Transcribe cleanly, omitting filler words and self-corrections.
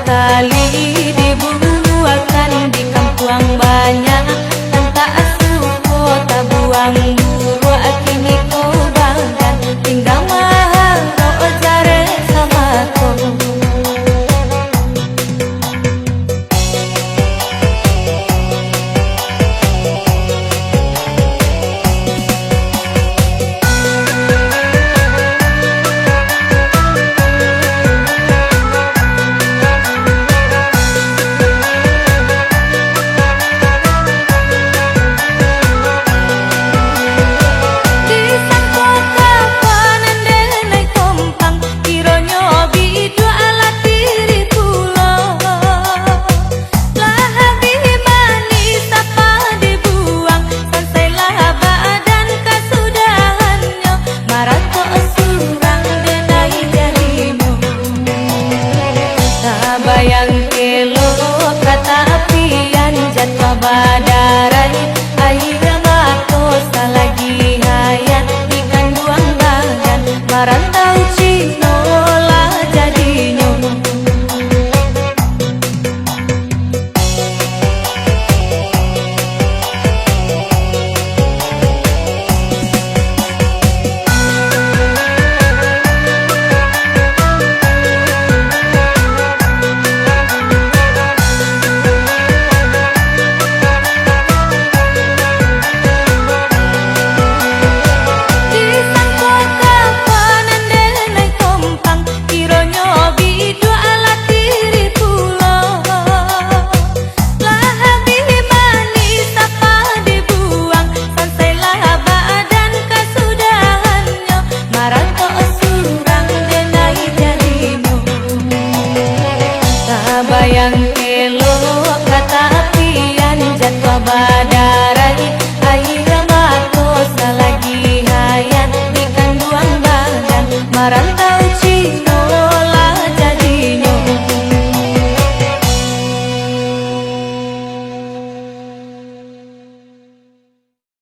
kali dibuatkan di kampung banyak tanpa asuh kota buang buru kini kau bangkan tinggal mahal jare sama kau. Bayang kelo kata apian jatuh badarai air mako salagi hayat ikan buang bagan marantau cino lah jadinya. Bayang